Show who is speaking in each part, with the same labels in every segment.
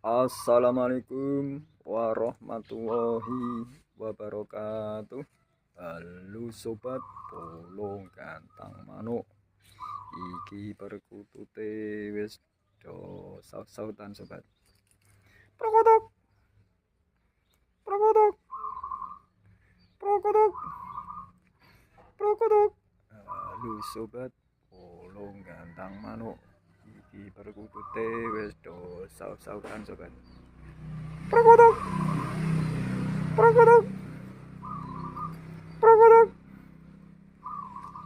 Speaker 1: Assalamualaikum warahmatullahi wabarakatuh. Halo sobat bolong kantang manuk. Iki perkutute wis do saut-sautan sobat. Prokotok, prokotok, prokotok, prokotok. Halo sobat bolong kantang manuk. Iki perkutute wis do saut-sautan sobat. Prokotok, prokotok, prokotok.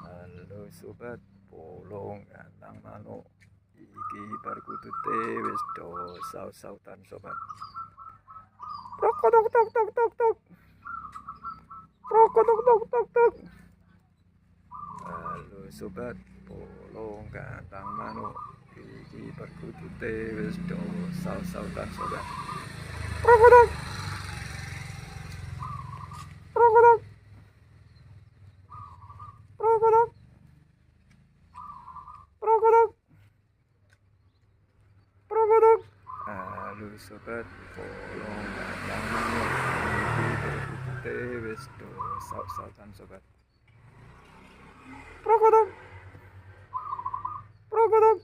Speaker 1: Halo sobat bolong kantang manuk. Iki perkutute wis do saut-sautan sobat. Prokotok tok tok tok tok. Prokotok tok tok tok. Halo sobat bolong kantang manuk. Iki perkutute wis do saut-sautan sobat. Prokotok, prokotok, prokotok, prokotok, prokotok. Halo sobat bolong kantang manuk. Iki perkutute wis do saut-sautan sobat. Prokotok, prokotok.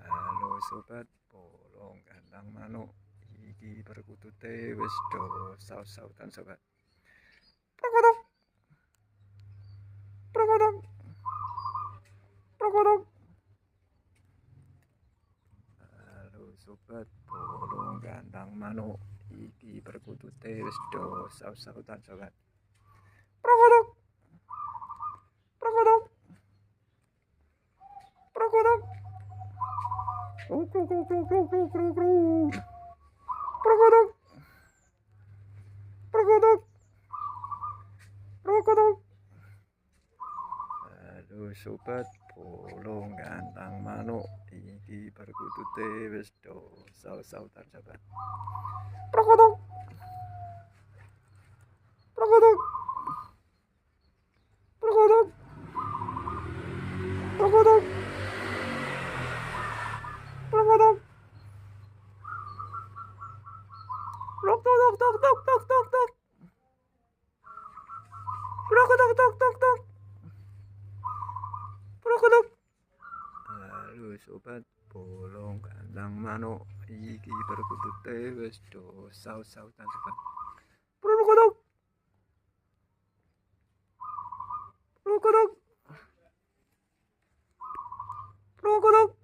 Speaker 1: Halo sobat bolong kantang manuk. Iki perkutute wis do saut-sautan sobat. Prokotok, prokotok, prokotok. Halo sobat bolong kantang manuk. Iki perkutute wis do saut-sautan sobat. Prokotok, prokotok, prokotok. Kruk kruk kruk kruk kruk kruk kruk kruk. Prokotok, prokotok, prokotok. Halo sobat bolong kantang manuk. Iki perkutute wis do saut-sautan sobat. Prokotok, prokotok, prokotok, prokotok, prokotok. Tok tok tok tok tok tok tok. Prokotok tok tok tok. Prokotok. Halo sobat bolong kantang manuk. Iki perkutute wis do saut-sautan sobat. Prokotok, prokotok, prokotok.